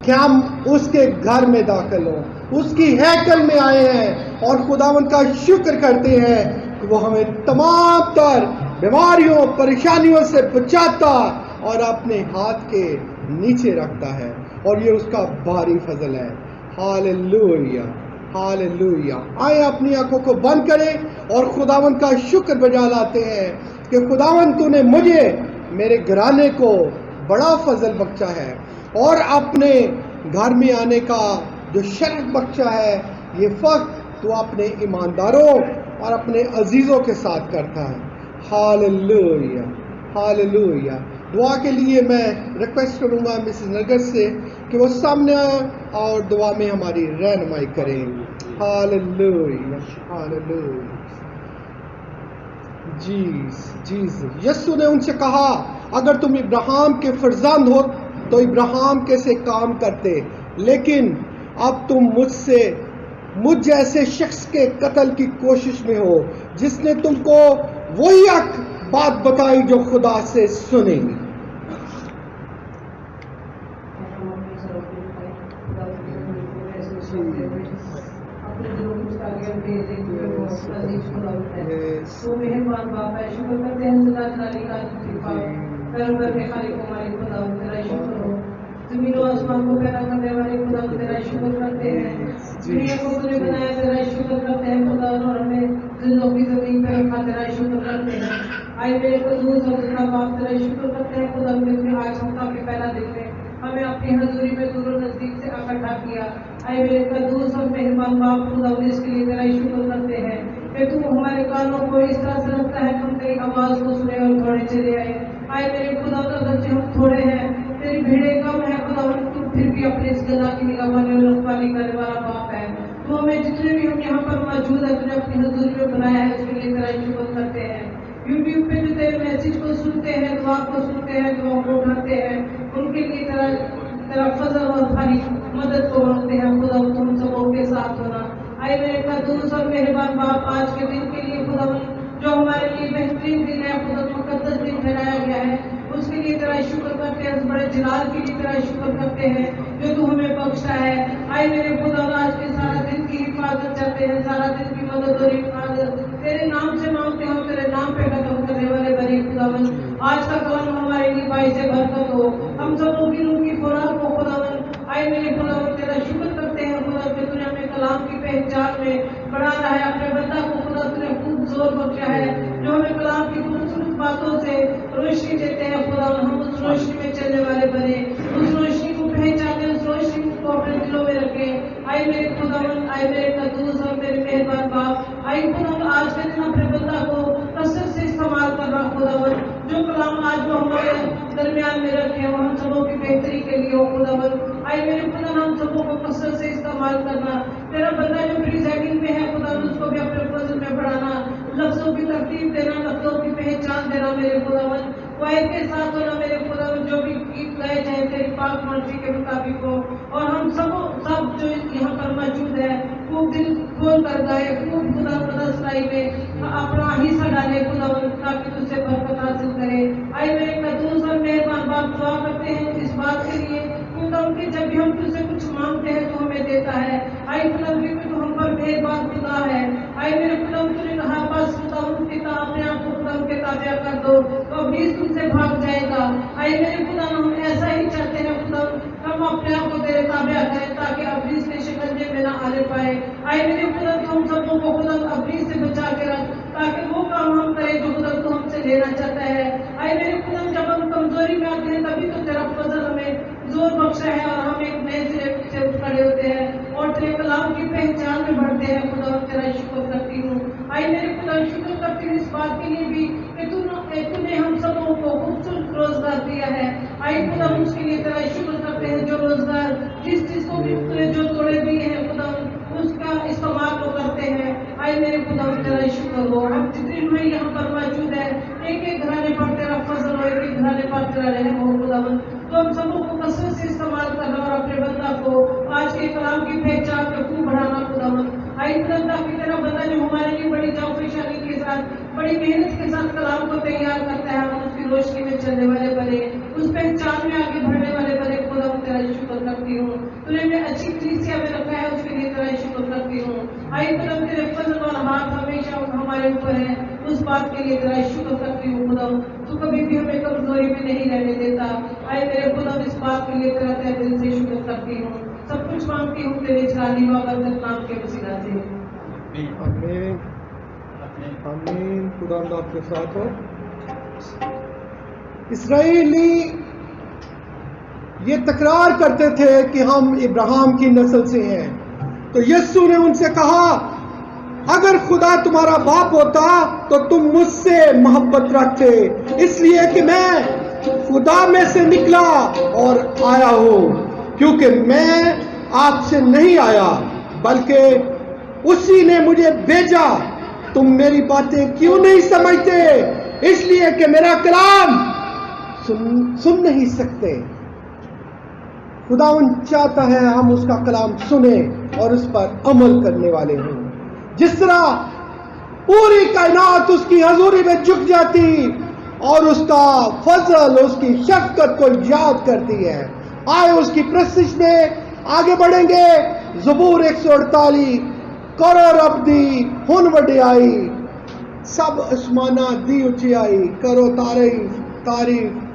कि हम उसके घर में दाखिल हों, उसकी हैकल में आए हैं और खुदावन का शुक्र करते हैं कि वो हमें तमाम तर बीमारियों परेशानियों से बचाता और अपने हाथ के नीचे रखता है, और ये उसका भारी फजल है। Hallelujah, hallelujah. आए अपनी आंखों को बंद करें और खुदावन का शुक्र बजा लाते हैं कि खुदावन तूने मुझे, मेरे घराने को बड़ा फजल बख्शा है और अपने घर में आने का जो शरफ बख्शा है, ये वक्त तो अपने ईमानदारों और अपने अजीज़ों के साथ करता है। Hallelujah, hallelujah. दुआ के लिए मैं रिक्वेस्ट करूंगा मिसेस नरगस से कि वो सामने और दुआ में हमारी रहनुमाई करें। Hallelujah, hallelujah. जीसस, यीशु ने उनसे कहा, अगर तुम इब्राहिम के फर्जंद हो तो इब्राहिम कैसे काम करते, लेकिन अब तुम मुझ जैसे शख्स के कत्ल की कोशिश में हो, जिसने तुमको वही हक बात बताई जो खुदा से सुनी। तो मेहरबान बाप है, शुक्र करते हैं खुदा जलाली का कृपा करम करके खाली को हमारे खुदा तेरा शुक्र हो। जमीन और आसमान को पैदा करने वाले खुदा तेरा शुक्र करते हैं। दुनिया को तूने बनाया तेरा शुक्र करते हैं खुदा, और हमें जिंदों की जमीन पर रखा तेरा शुक्र करते हैं। आए मेरे कदूस और जिंदा बाप तेरा शुक्र करते हैं खुदा, हमने आज हफ्ता के पहला दिन में हमें अपनी हजूरी में दूर और नजदीक से इकट्ठा किया। आए मेरे कदूस और मेहरबान बाप खुदा, इसके लिए तेरा शुक्र करते हैं कि तू हमारे कानों को इस तरह से रखता है कि हम तेरी आवाज को सुने और थोड़े चले आए। आए मेरे खुदा, अगरचे हम थोड़े हैं, तेरी भीड़े कम है खुदा, तू फिर भी अपने इस गला की निगरानी और रखवाली करने वाला बाप है। तो हमें जितने भी हम यहाँ पर मौजूद है, तुझे अपनी हजूरी में बनाया है, उसके लिए तेरा शुक्र करते हैं। यूट्यूब पे जो तेरे मैसेज को सुनते हैं, दुआ को सुनते हैं, दुआ को उठाते हैं, उनके लिए तेरा फजल और भारी मदद को मांगते हैं खुदा, तुम सबों के साथ होना। आए मेरे कदूस और मेहरबान बाप, आज के दिन के लिए खुदा जो हमारे लिए बेहतरीन दिन है खुदा, मुकद्दस दिन ठहराया गया है, उसके लिए तेरा शुक्र करते हैं। उस बड़े जलाल के लिए तेरा शुक्र करते हैं जो तू हमें बख्शा है। आए मेरे खुदा, आज के सारा दिन की हिफाजत चाहते हैं, सारा दिन की मदद और हिफाजत तेरे नाम से मांगते हो, तेरे नाम पे कदम करने वाले बड़े खुदावन, आज का कलाम हमारे लिए बाइस बरकत हो, हम सबों की रूह की खुराक हो खुदावन। आए मेरे खुदावन, तेरा शुक्र करते हैं खुदा कि तूने हमें कलाम की पहचान में बढ़ा रहा है, अपने बंदा को खुदा तूने खूब जोर बख्शा है, जो हमें कलाम की खूबसूरत बातों से रोशनी देते हैं खुदावन। हम उस रोशनी में चलने वाले बने, उस रोशनी को पहचाने, उस रोशनी को अपने दिलों में रखे। आए मेरे खुदावन, आए मेरे कदूस और मेरे मेहरबान बाप, आए खुदावन, आज के दिन अपने बंदा को कसरत से इस्तेमाल कर रहा खुदावन, जो कलाम आज वो हमारे दरमियान में रखे हो, हम सबों की बेहतरी के लिए हो खुदावन। आए मेरे खुदा, हम सबों को कसरत से इस्तेमाल करना, तेरा बंदा जो प्रीसाइडिंग में है खुदा, उसको भी अपने फजल में बढ़ाना, लफ्जों की तरतीब देना, लफ्जों की पहचान देना मेरे खुदावन। वाहिद के साथ होना मेरे खुदावन, जो भी गीत गाए जाए तेरी पाक मर्जी के मुताबिक हो, और हम सब जो यहाँ पर मौजूद है खूब दिल खोल कर गाए, खूब खुदा सुनाई में अपना हिस्सा डाले खुदावन, ताकि तुझसे बरकत हासिल करे। आए मेरे कदूस और मेहरबान बाप, दुआ करते हैं इस बात के लिए खुदा कि जब भी हम तुझसे कुछ मांगते हैं तो हमें देता है। आए खुदा भी तो हम पर मेहरबान खुदा है। आए मेरे खुदा, तूने कहा बस खुदा पिता अपने आप को खुदा के ताबे कर दो तो बीस तुमसे भाग जाएगा। आए मेरे खुदा, हम ऐसा ही चाहते हैं खुदा, हम अपने आप को तेरे ताबे करें ताकि अब्लीस के शिकंजे में ना आने पाए। आए मेरे खुदा, तो हम सबों को खुदा अब्लीस से बचा के रख, ताकि वो काम हम करें जो खुदा तू हमसे लेना चाहता है। आए मेरे खुदा, जब हम कमजोरी में आते हैं तभी तो तेरा फजल हमें जोर बख्शा है और हम एक नए सिरे से उठ खड़े होते हैं और तेरे कलाम की पहचान में बढ़ते हैं खुदा, तेरा शुक्र करती हूँ। आए मेरे खुदा, शुक्र करती हूँ इस बात के लिए भी कि तूने हम सबों को खूबसूरत रोजगार दिया है। आए खुदा, उसके लिए तेरा शुक्र करते हैं, जो रोजगार जिस चीज को भी तूने जो तोड़े दिए हैं खुदा, उसका इस्तेमाल वो करते हैं। आए मेरे खुदा, तेरा शुक्र हो। हम जितने लोग यहाँ पर मौजूद है, एक एक घराने पर तेरा फजल हो, एक एक घराने पर तेरा रहम हो खुदा, तो हम सबों को कसरत से इस्तेमाल करना और अपने बंदा को आज के कलाम की पहचान में खूब बढ़ाना खुदावन। आई खुदा, ताकि तेरा बंदा जो हमारे लिए बड़ी जाफिशानी के साथ, बड़ी मेहनत के साथ कलाम को तैयार करता है, हम उसकी रोशनी में चलने वाले बने, उस पहचान में आगे बढ़ने वाले बने खुदा, तेरा शुक्र करती हूँ। तेरा शुक्र करती हूँ। आई खुदा तेरे फजल और हाथ हमेशा हमारे ऊपर है, उस बात के लिए तेरा शुक्र करती हूँ खुदा। तू कभी भी हमें कमजोरी में नहीं रहने देता। आई मेरे खुदा इस बात के लिए तेरा तहे दिल से शुक्र करती हूँ। सब कुछ मांगती हूँ तेरे जलाली बाबरकत नाम के वसीला से। आमीन आमीन। खुदा आपके साथ हो। इसराइली ये तकरार करते थे कि हम इब्राहिम की नस्ल से हैं, तो यीशु ने उनसे कहा, अगर खुदा तुम्हारा बाप होता तो तुम मुझसे मोहब्बत रखते, इसलिए कि मैं खुदा में से निकला और आया हूं, क्योंकि मैं आपसे नहीं आया बल्कि उसी ने मुझे भेजा। तुम मेरी बातें क्यों नहीं समझते? इसलिए कि मेरा कलाम सुन नहीं सकते। खुदावन चाहता है हम उसका कलाम सुने और उस पर अमल करने वाले हों। जिस तरह पूरी कायनात उसकी हजूरी में झुक जाती और उसका फजल, उसकी शफकत को याद करती है। आए उसकी प्रस्तिश में आगे बढ़ेंगे। ज़बूर 148, करो रब दी हुन वडियाई, सब आसमाना दी ऊंचाई, करो तारीफ तारीफ।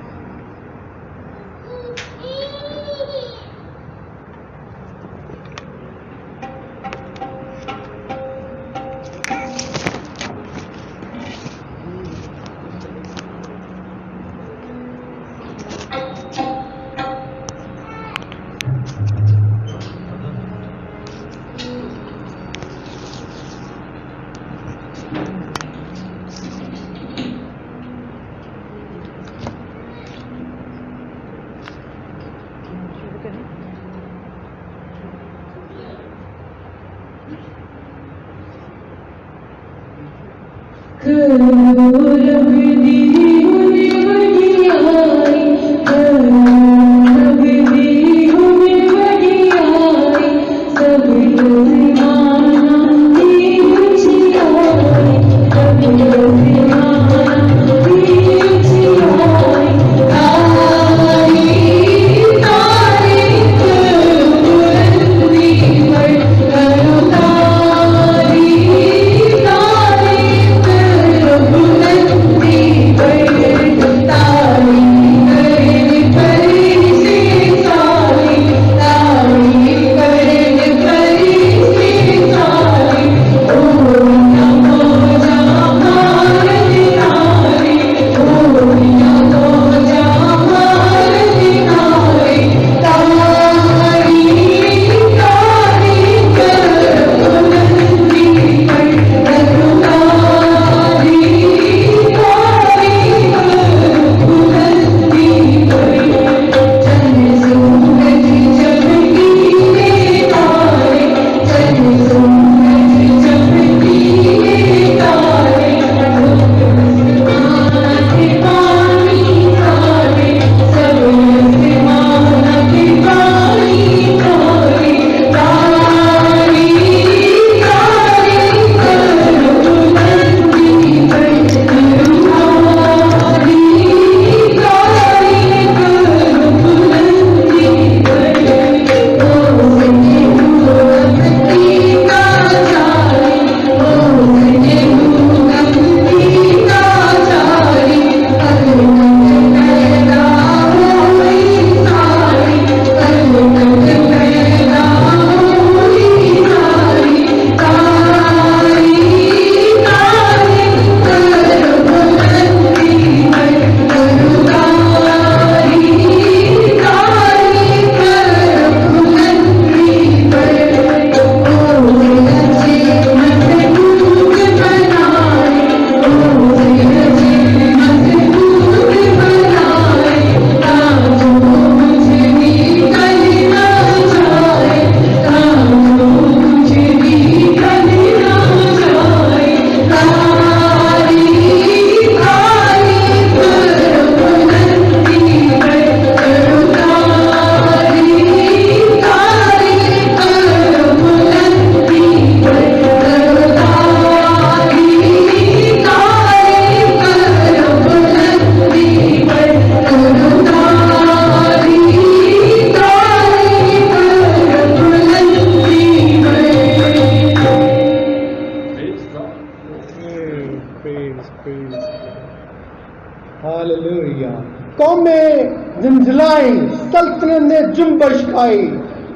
हालेलुया। कौमें झंझलाई, सल्तनत ने जुम्बश खाई,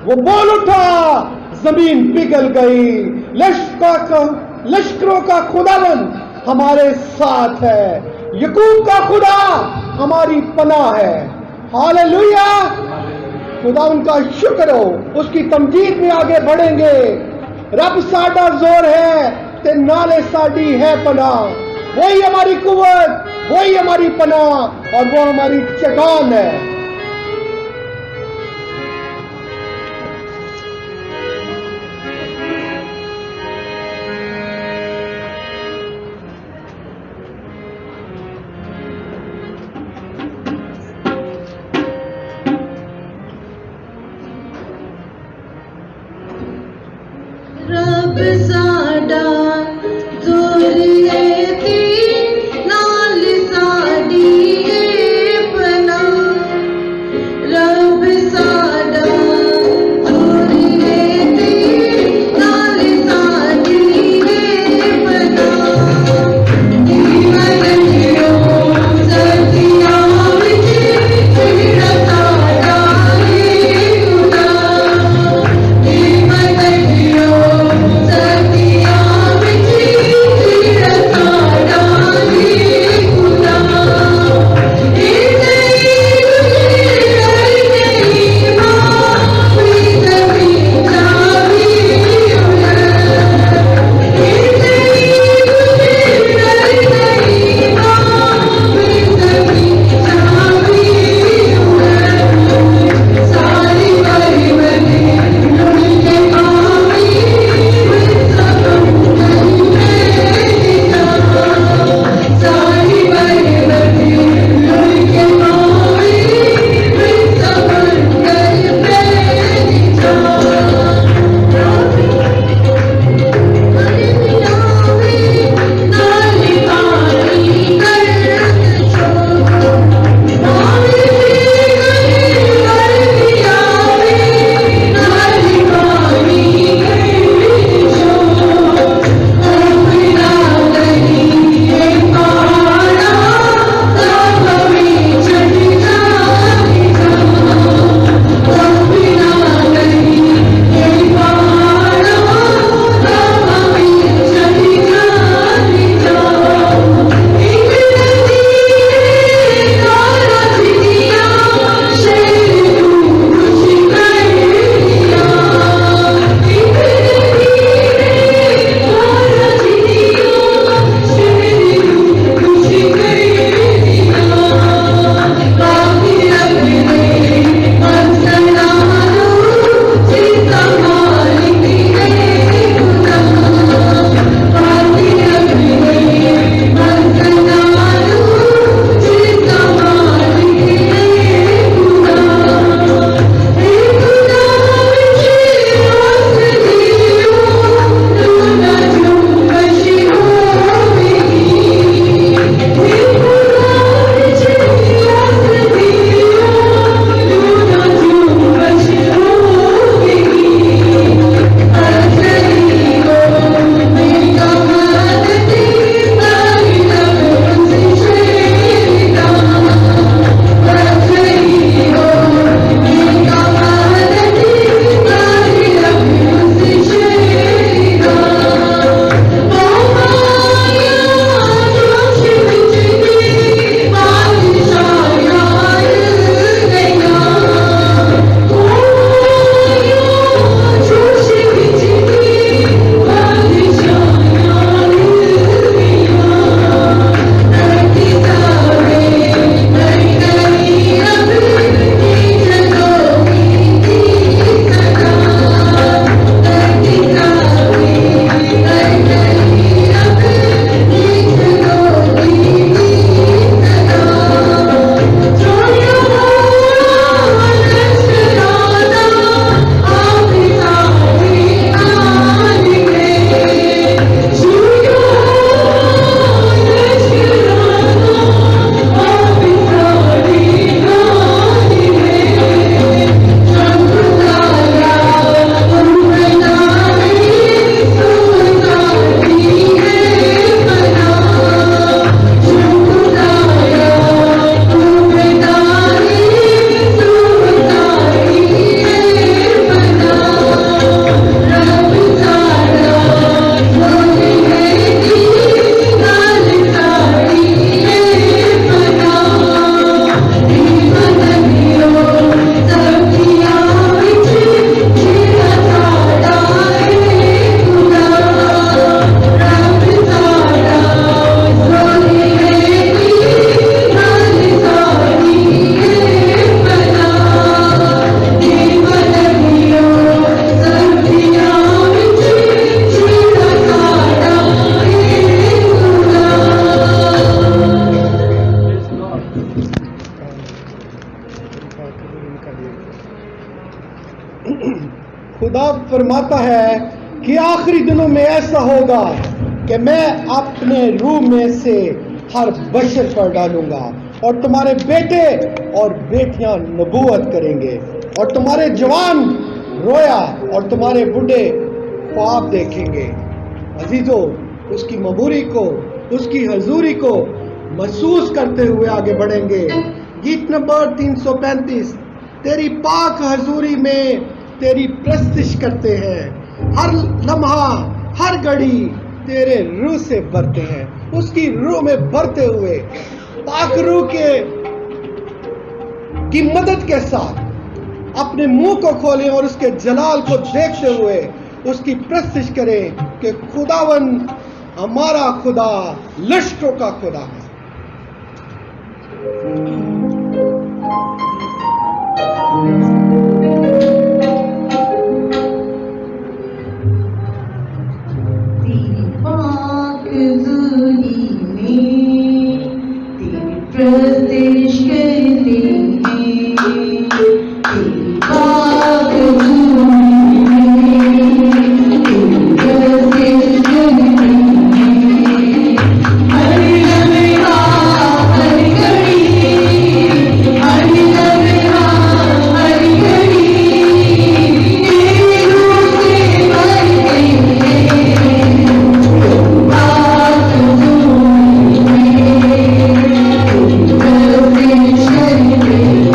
वो बोल उठा, जमीन पिघल गई। लश्करों का खुदावन हमारे साथ है, यकूब का खुदा हमारी पनाह है। हालेलुया। खुदा उनका शुक्र हो, उसकी तमजीद में आगे बढ़ेंगे। रब साडा जोर है ते नाले साडी है पनाह, वही हमारी कुव्वत, वही हमारी पनाह और वो हमारी चट्टान है। रब साडा जोरिए ती नाल साडी पनाह, खुदा फरमाता है कि आखिरी दिनों में ऐसा होगा कि मैं अपने रूह में से हर बशर पर डालूंगा और तुम्हारे बेटे और बेटियां नबूवत करेंगे और तुम्हारे जवान रोया और तुम्हारे बूढ़े ख्वाब देखेंगे। अजीजों, उसकी मबूरी को, उसकी हजूरी को महसूस करते हुए आगे बढ़ेंगे। गीत नंबर 335। तेरी पाक हजूरी में तेरी प्रस्तिश करते हैं, हर लम्हा हर घड़ी तेरे रूह से भरते हैं। उसकी रूह में भरते हुए पाक रूह की मदद के साथ अपने मुंह को खोलें और उसके जलाल को देखते हुए उसकी प्रस्तिश करें कि खुदावन हमारा खुदा लश्करों का खुदा है। तेरी पाक हजूरी में तेरी प्रस्तिश करते हैं, तेरी पाक हजूरी में तेरी प्रस्तिश करते हैं। हर लम्हा हर घड़ी, हर लम्हा हर घड़ी तेरे रूह से भरते हैं। पाक हजूरी में तेरी प्रस्तिश करते हैं।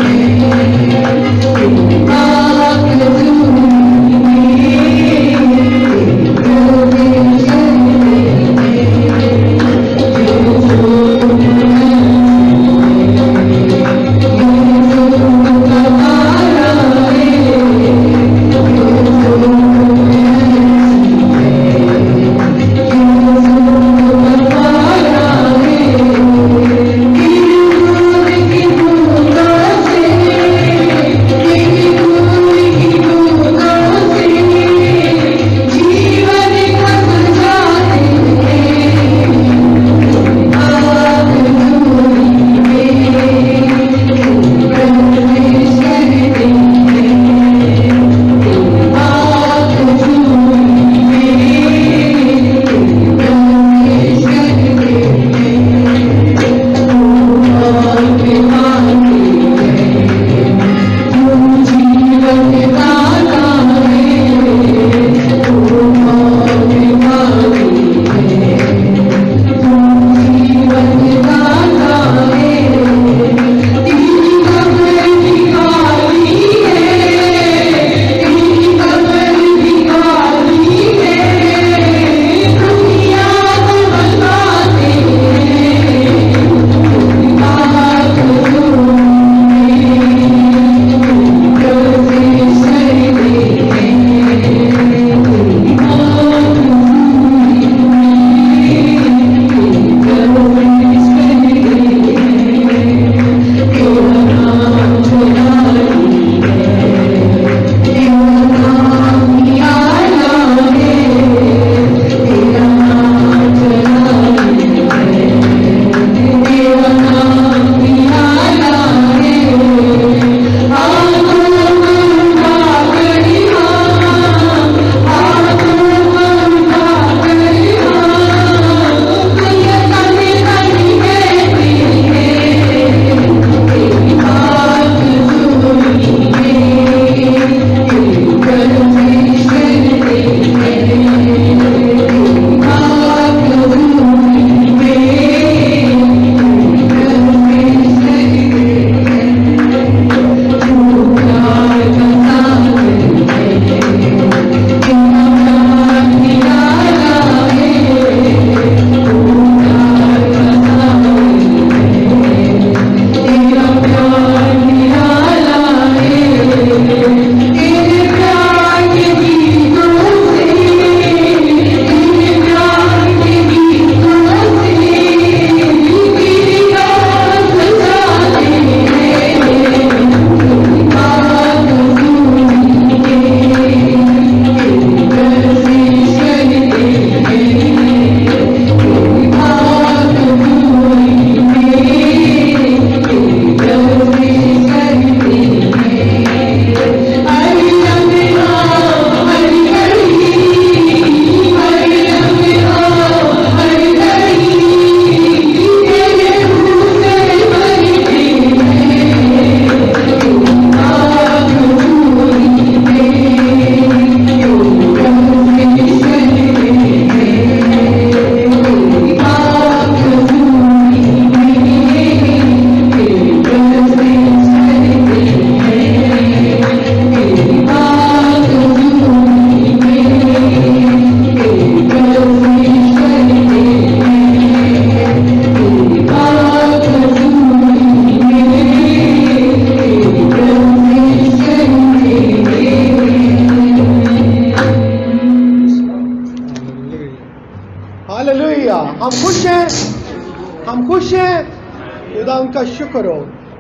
करो।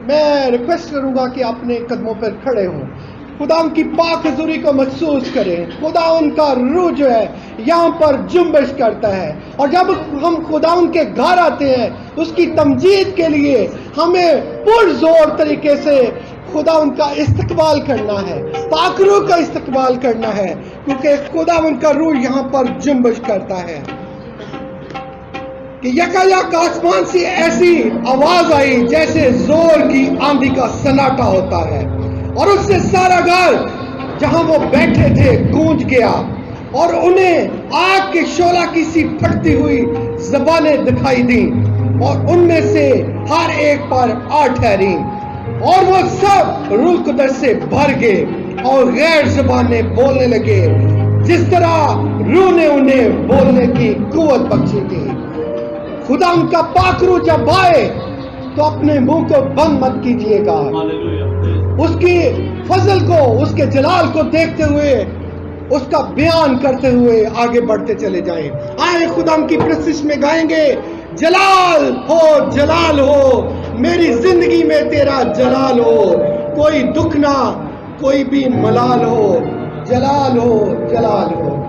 मैं रिक्वेस्ट करूंगा कि अपने कदमों पर खड़े हों, खुदा की पाक हजूरी को महसूस करें। खुदा उनका रूह जो है यहाँ पर जुम्बिश करता है, और जब हम खुदा के घर आते हैं उसकी तमजीद के लिए हमें पुरजोर तरीके से खुदा उनका इस्तकबाल करना है, पाक रूह का इस्तकबाल करना है, क्योंकि खुदा उनका रूह यहाँ पर जुम्बिश करता है कि यकायक आसमान से ऐसी आवाज आई जैसे जोर की आंधी का सन्नाटा होता है, और उससे सारा घर जहां वो बैठे थे गूंज गया, और उन्हें आग के शोला की सी फटती हुई जबानें दिखाई दी, और उनमें से हर एक पर आ ठहरी, और वो सब रूह कुदरत से भर गए और गैर जबानें बोलने लगे, जिस तरह रूह ने उन्हें बोलने की कुव्वत बख्शी थी। खुदा उनका पाक रूह जब आए तो अपने मुंह को बंद मत कीजिएगा, उसकी फजल को, उसके जलाल को देखते हुए, उसका बयान करते हुए आगे बढ़ते चले जाएं। आए खुदा की प्रस्तिश में गाएंगे, जलाल हो मेरी जिंदगी में तेरा जलाल हो, कोई दुख ना कोई भी मलाल हो, जलाल हो जलाल हो।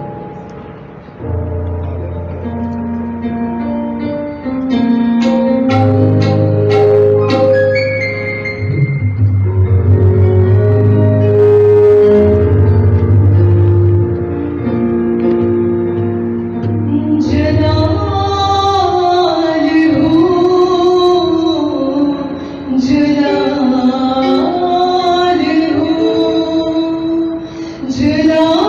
जलाल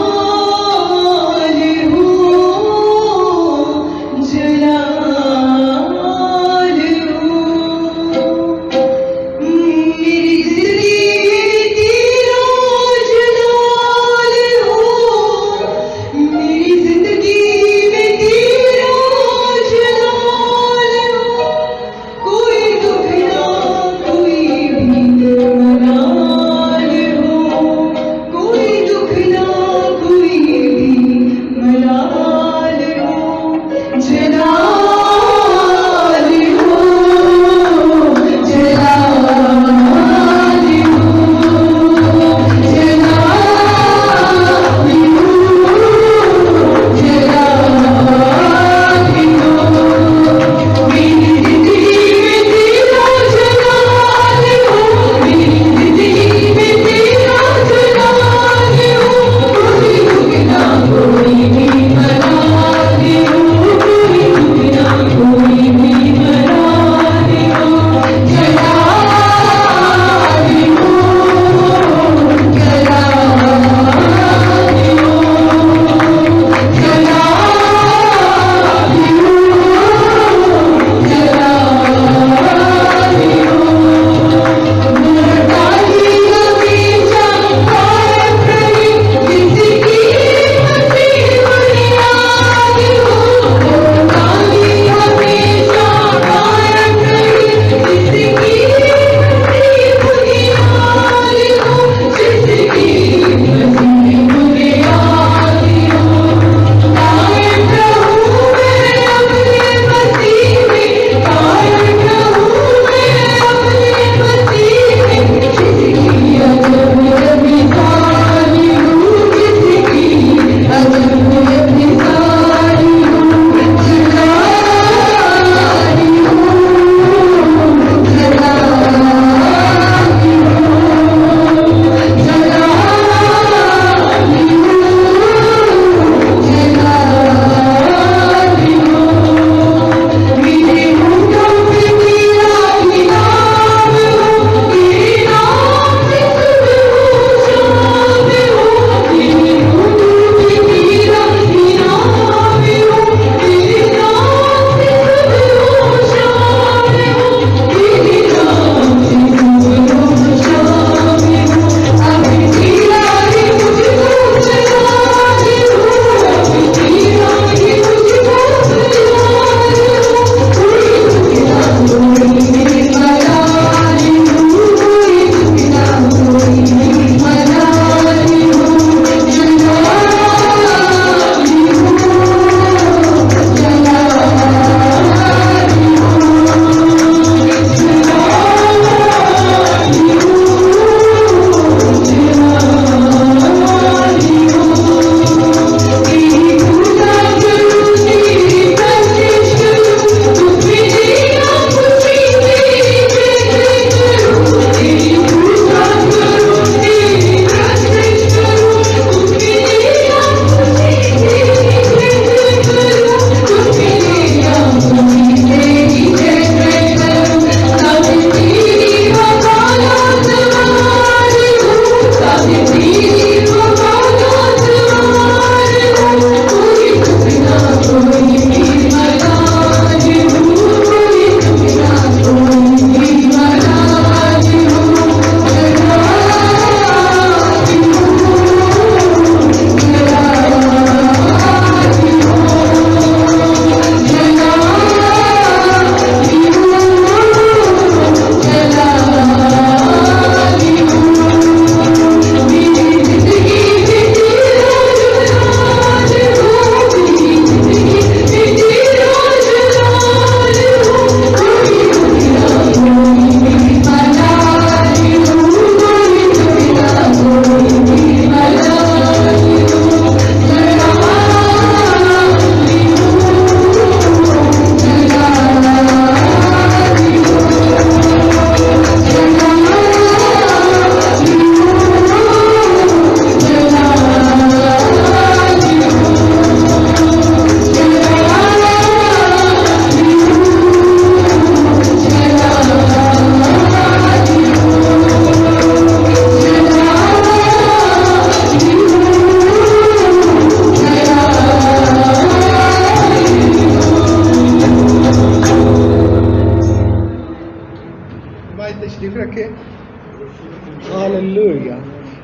हालेलुया।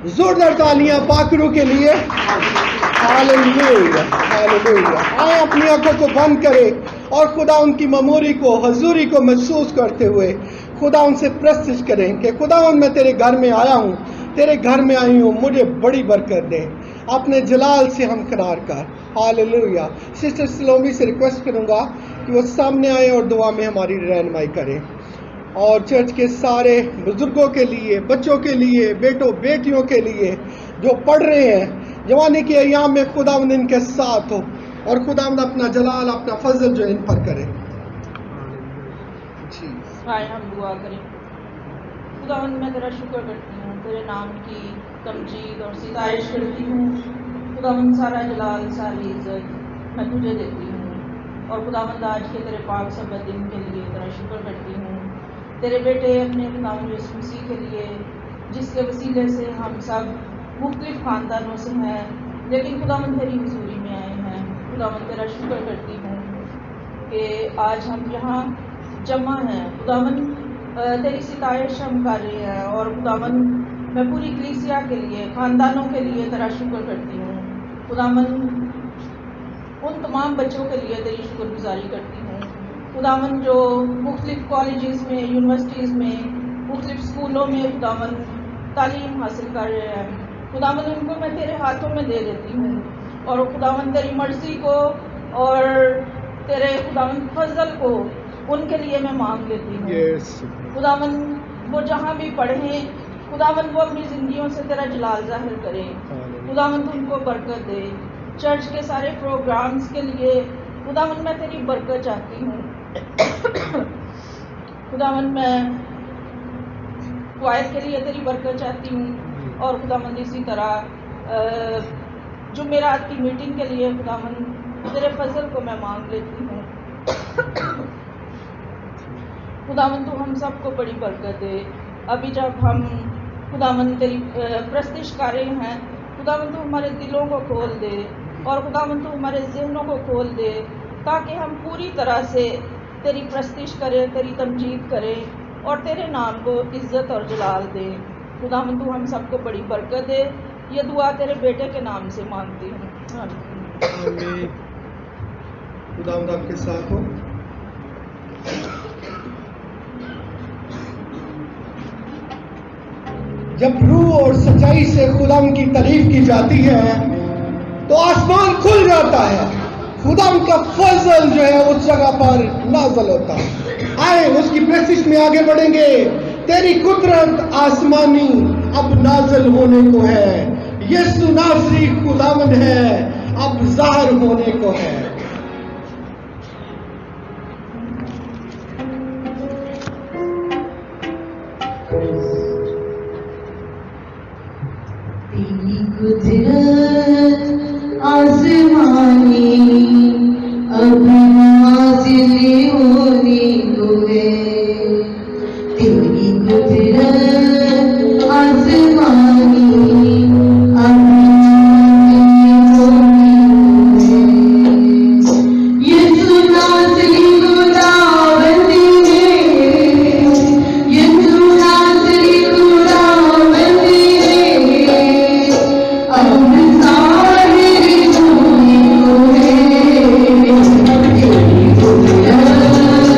जोरदार तालियां पाकरू के लिए। Hallelujah, hallelujah. आए अपनी आंखों को बंद करें और खुदा उनकी ममूरी को, हजूरी को महसूस करते हुए खुदा उनसे प्रस्तुत करें कि खुदा मैं तेरे घर में आया हूँ, तेरे घर में आई हूँ, मुझे बड़ी बरकत दे, अपने जलाल से हम करार कर। हालेलुया। सिस्टर सलोमी से रिक्वेस्ट करूंगा कि वो सामने आए और दुआ में हमारी रहनुमाई करें। और चर्च के सारे बुजुर्गों के लिए, बच्चों के लिए, बेटों बेटियों के लिए जो पढ़ रहे हैं, जवानी के अयाम में खुदावंद इनके साथ हो और खुदावंद अपना जलाल, अपना फजल जो इन पर करे। जी आए हम दुआ करें। खुदावंद मैं तेरा शुक्र करती हूँ, तेरे नाम की तमजीद और सिताइश करती हूँ। खुदावंद सारा जलाल, सारी इज्जत मैं तुझे देती हूँ। और खुदावंद आज के तेरे पाक सबत दिन के लिए तेरा शुक्र करती हूँ। तेरे बेटे अपने खुदावंद यीशु मसीह के लिए, जिसके वसीले से हम सब मुख्तलिफ खानदानों से हैं, लेकिन खुदावंद तेरी हुजूरी में आए हैं। खुदावंद तेरा शुक्र करती हूँ कि आज हम यहाँ जमा हैं। खुदावंद तेरी सिताइश हम कर रहे हैं। और खुदावंद मैं पूरी कलीसिया के लिए, खानदानों के लिए तेरा शुक्र करती हूँ। खुदावंद उन तमाम बच्चों के लिए तेरी शुक्रगुजारी करती हूँ। खुदावंद जो मुख्तलिफ कॉलेजेस में, यूनिवर्सिटीज़ में, मुख्तलिफ स्कूलों में खुदावंद तालीम हासिल कर रहे हैं, खुदावंद उनको मैं तेरे हाथों में दे देती हूँ। और खुदावंद तेरी मर्जी को और तेरे खुदावंद फजल को उनके लिए मैं मांग लेती हूँ। खुदावंद वो जहाँ भी पढ़ें, खुदावंद वो अपनी ज़िंदगियों से तेरा जलाल जाहिर करें। खुदावंद उनको बरकत दे। चर्च के सारे प्रोग्राम्स के लिए खुदावंद मैं तेरी बरकत चाहती हूँ। खुदावंद मैं क्वायर के लिए तेरी बरकत चाहती हूँ। और खुदावंद इसी तरह जुमेरात की मीटिंग के लिए खुदावंद तेरे फजल को मैं मांग लेती हूँ। खुदावंद तू हम सबको बड़ी बरकत दे। अभी जब हम खुदावंद तेरी प्रस्तिश कर रहे हैं, खुदावंद तू हमारे दिलों को खोल दे और खुदावंद तू हमारे ज़हनों को खोल दे, ताकि हम पूरी तरह से तेरी प्रस्तिश करें, तेरी तमजीद करें और तेरे नाम को इज़्ज़त और जलाल दे। खुदावंद तू हम सबको बड़ी बरकत दे। ये दुआ तेरे बेटे के नाम से मांगती हूँ। आमीन। खुदावंद आपके साथ हो। जब रूह और सच्चाई से खुदावंद की तारीफ की जाती है तो आसमान खुल जाता है। खुदावंद का फजल जो है उस जगह पर नाज़िल होता है। आए उसकी प्रेसिस में आगे बढ़ेंगे। तेरी कुदरत आसमानी अब नाज़िल होने को है। यीशु नासरी खुदावंद है, अब ज़ाहिर होने को है। तेरी कुदरत आसमानी अब नाज़िल होने को है। तेरी कुदरत आसमानी अब नाज़िल होने को है। यीशु नासरी खुदावंद है, यीशु नासरी खुदावंद है, अब ज़ाहिर होने को है। तेरी कुदरत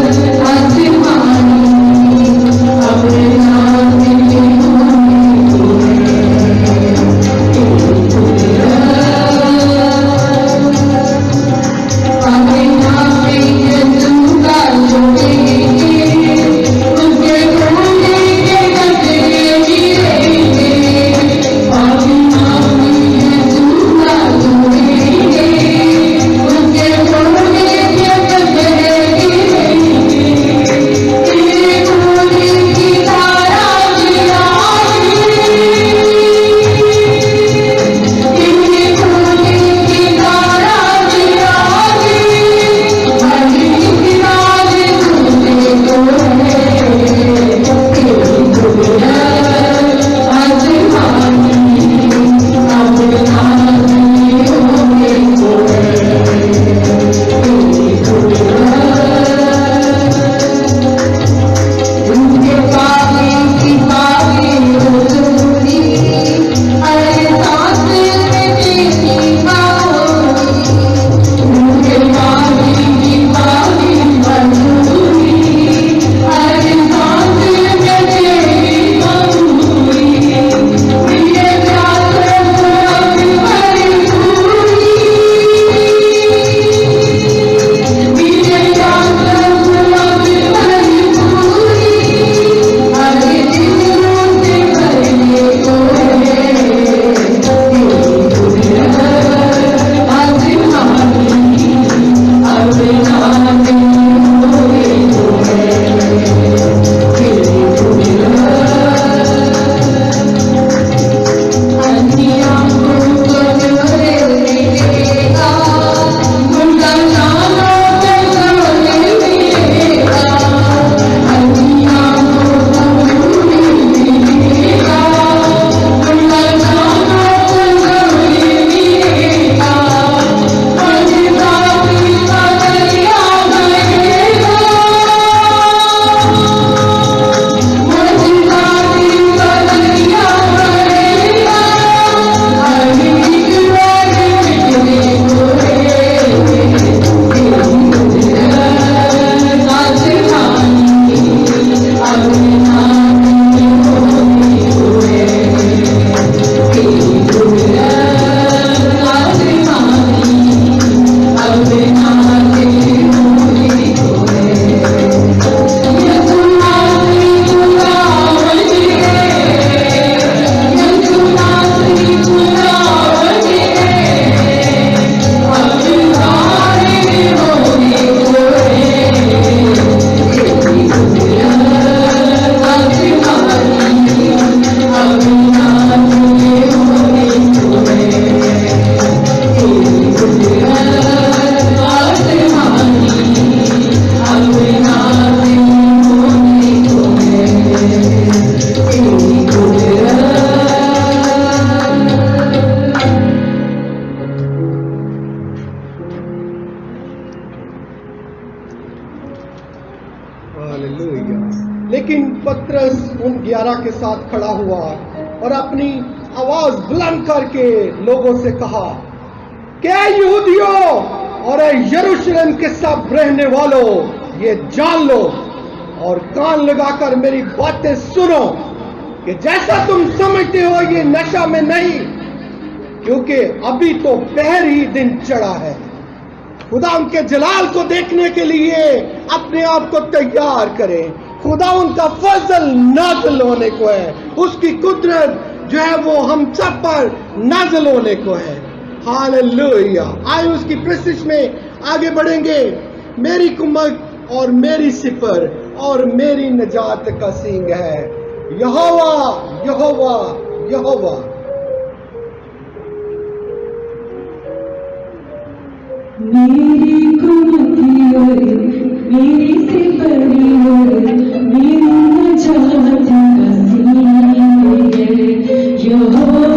इशारा के साथ खड़ा हुआ और अपनी आवाज बुलंद करके लोगों से कहा, क्या यहूदियों और यरूशलेम के सब रहने वालों, ये जान लो और कान लगाकर मेरी बातें सुनो कि जैसा तुम समझते हो ये नशा में नहीं, क्योंकि अभी तो पहर ही दिन चढ़ा है। खुदा उनके जलाल को देखने के लिए अपने आप को तैयार करें। खुदा उनका फजल नाज़िल होने को है, उसकी कुदरत जो है वो हम सब पर नाज़िल होने को है। हालेलुया। आए उसकी प्रशिश में आगे बढ़ेंगे। मेरी कुमक और मेरी सिपर और मेरी नजात का सींग है यहोवा, यहोवा, यहोवा। मेरी कुमती और मेरी सिपरी और मेरी नजात का सींग है यहोवा,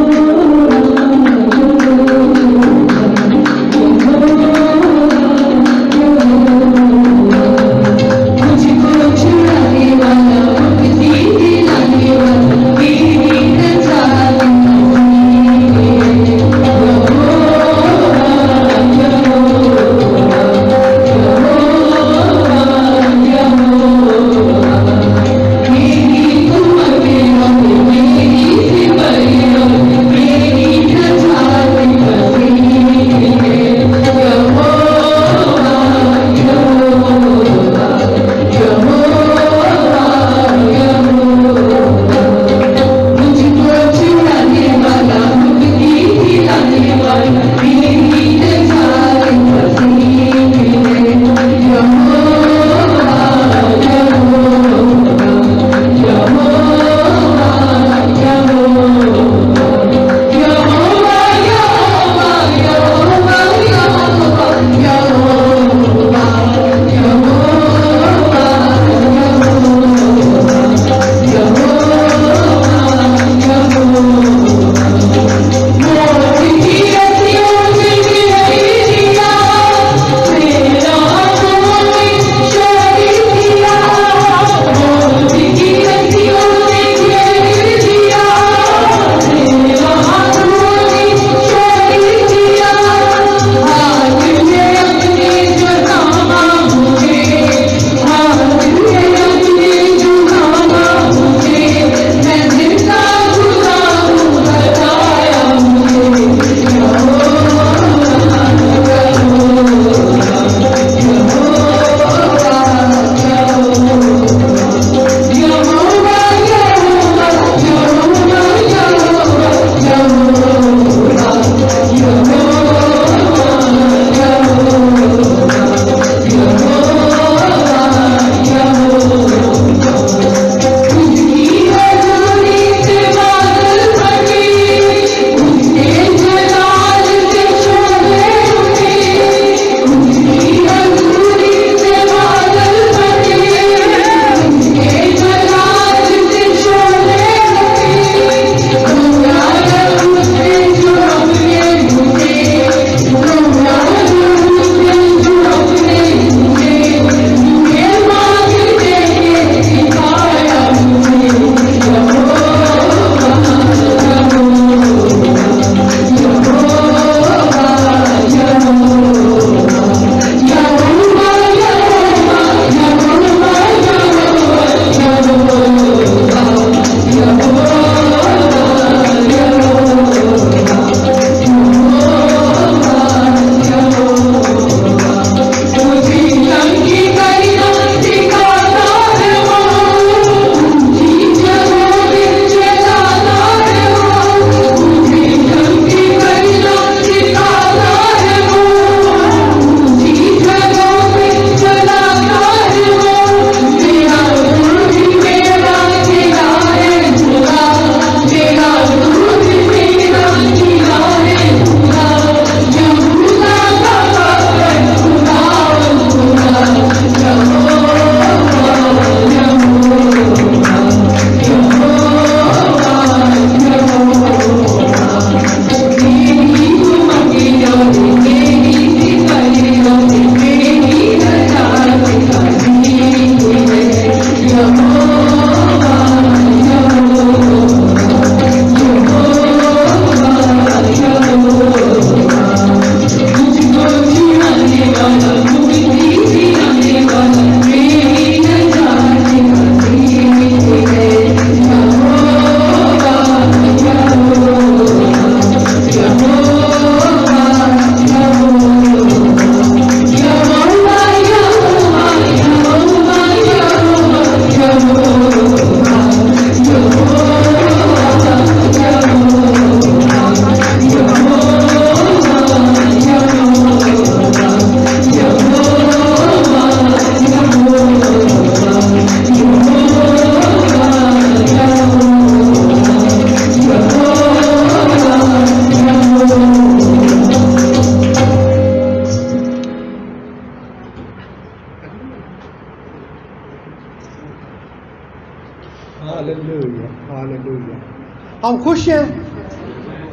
हम खुश हैं,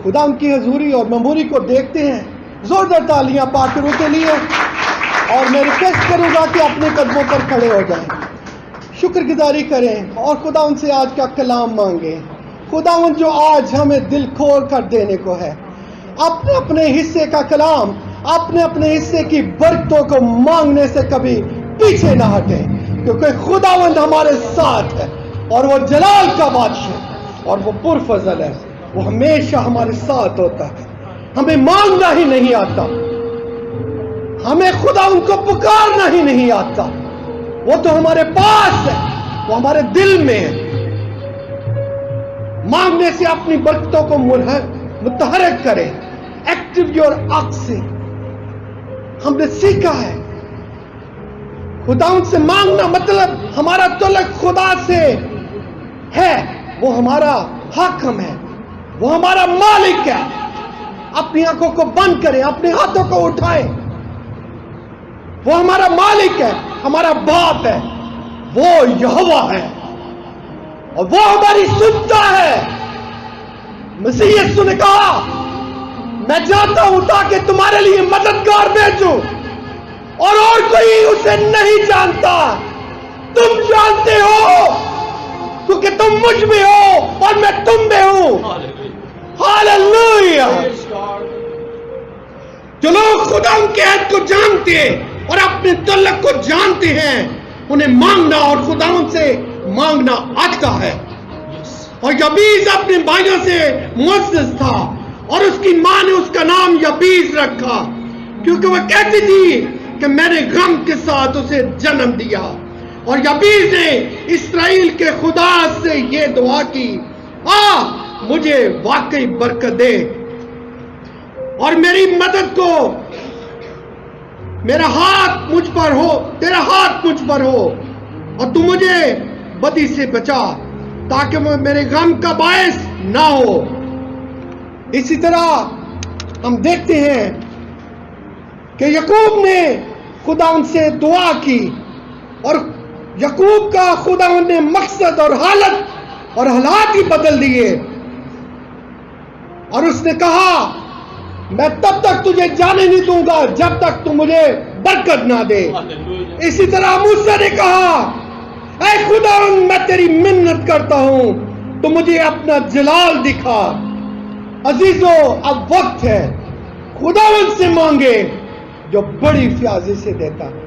खुदा उनकी हजूरी और मेमोरी को देखते हैं। जोरदार तालियां पाकरों के लिए, और मैं रिक्वेस्ट करूंगा कि अपने कदमों पर खड़े हो जाएं, शुक्रगुजारी करें और खुदा उनसे आज का कलाम मांगे। खुदा उन जो आज हमें दिल खोल कर देने को है, अपने अपने हिस्से का कलाम, अपने अपने हिस्से की बरकतों को मांगने से कभी पीछे ना हटे, क्योंकि खुदावंद हमारे साथ है और वो जलाल का बादशाह और वो पुरफजल है, वो हमेशा हमारे साथ होता है। हमें मांगना ही नहीं आता, हमें खुदा उनको पुकारना ही नहीं आता, वो तो हमारे पास है, वो हमारे दिल में है। मांगने से अपनी बरकतों को मुतहरक करें, एक्टिव योर अक्स से हमने सीखा है। खुदा उनसे मांगना मतलब हमारा तल्लुक खुदा से है, वो हमारा हाकिम है, वो हमारा मालिक है। अपनी आंखों को बंद करें, अपने हाथों को उठाएं, वो हमारा मालिक है, हमारा बाप है, वो यहोवा है और वो हमारी सुनता है। मसीह यीशु ने कहा, मैं जाता हूं ताकि तुम्हारे लिए मददगार भेजूं, और कोई उसे नहीं जानता, तुम जानते हो क्योंकि तुम मुझ में हो और मैं तुम में हूं। हालेलुया। जो लोग खुदा के ऐद को जानते हैं और अपने तल्लुक को जानते हैं, उन्हें मांगना और खुदा से मांगना आता है। और यबीस अपने भाइयों से मुअज़्ज़ज़ था और उसकी मां ने उसका नाम यबीस रखा, क्योंकि वह कहती थी कि मैंने गम के साथ उसे जन्म दिया। और यबीस ने इस्राएल के खुदा से ये दुआ की, मुझे वाकई बरकत दे और मेरी मदद को, मेरा हाथ मुझ पर हो, तेरा हाथ मुझ पर हो, और तू मुझे बदी से बचा ताकि वो मेरे गम का बायस ना हो। इसी तरह हम देखते हैं कि यकूब ने खुदा उनसे दुआ की और यकूब का खुदा ने मकसद और हालत और हालात ही बदल दिए, और उसने कहा, मैं तब तक तुझे जाने नहीं दूंगा जब तक तू मुझे बरकत ना दे। इसी तरह मूसा ने कहा, ऐ खुदा, मैं तेरी मिन्नत करता हूं, तो मुझे अपना जलाल दिखा। अजीजों, अब वक्त है खुदावंद से मांगे जो बड़ी फ्याजी से देता है।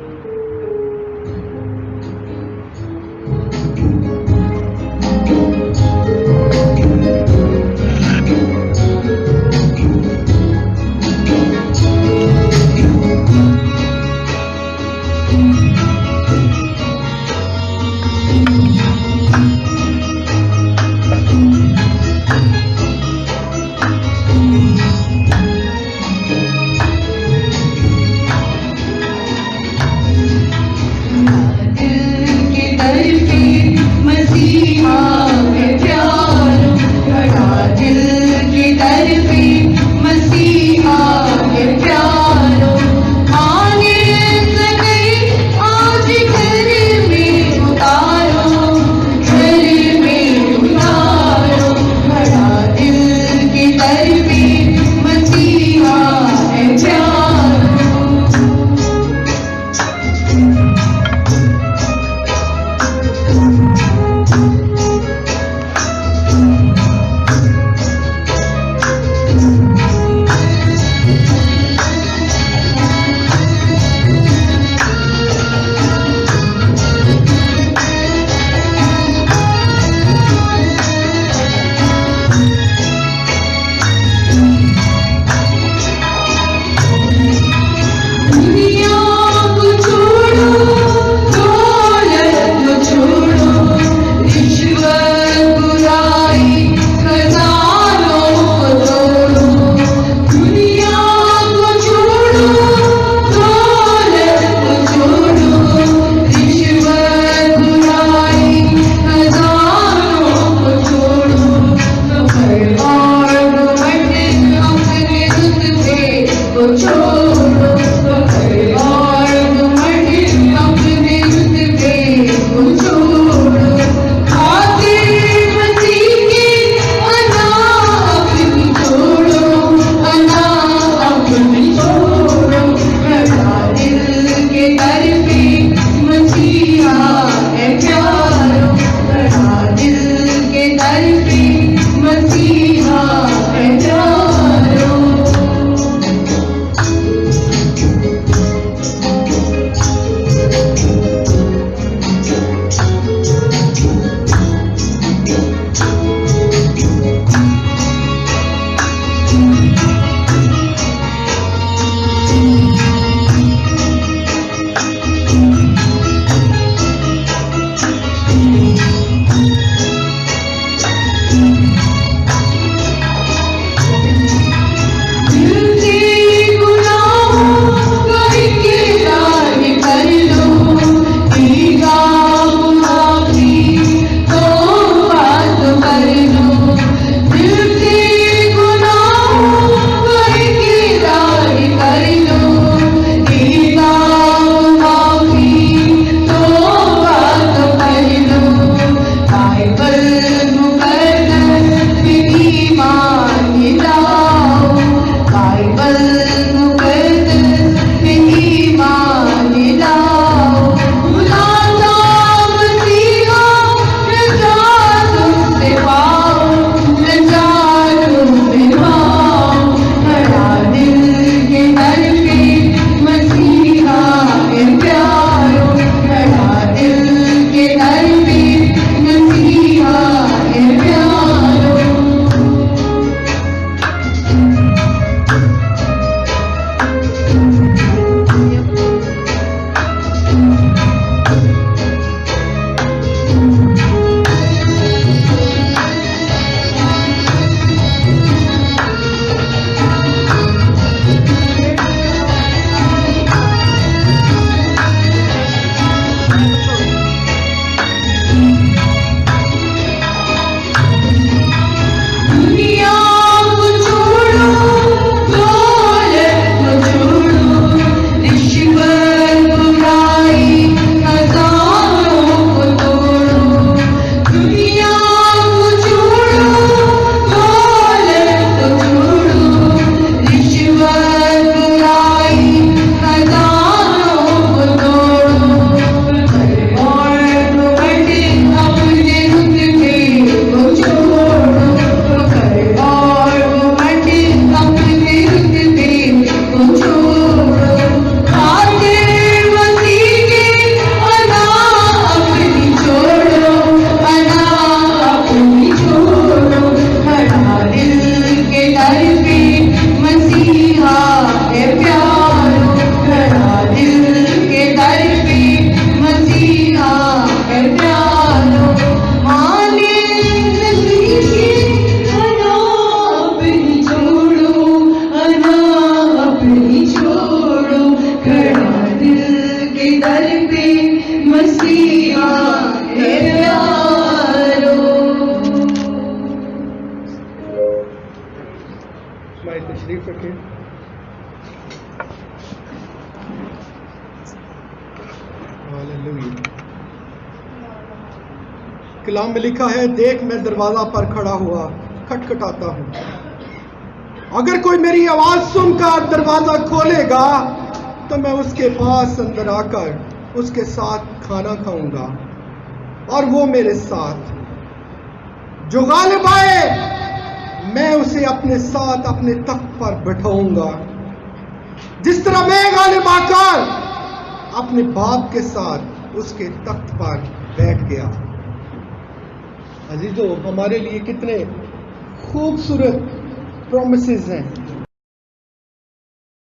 मसीहा में प्यार मैं तशरीफ रखें। हालेलुया। कलाम में लिखा है, देख मैं दरवाजा पर खड़ा हुआ खटखटाता हूं, अगर कोई मेरी आवाज सुनकर दरवाजा खोलेगा तो मैं उसके पास अंदर आकर उसके साथ खाना खाऊंगा और वो मेरे साथ। जो गालिब आए मैं उसे अपने साथ अपने तख्त पर बैठाऊंगा, जिस तरह मैं गालिब आकर अपने बाप के साथ उसके तख्त पर बैठ गया। अजीजों, हमारे लिए कितने खूबसूरत प्रॉमिसेस हैं।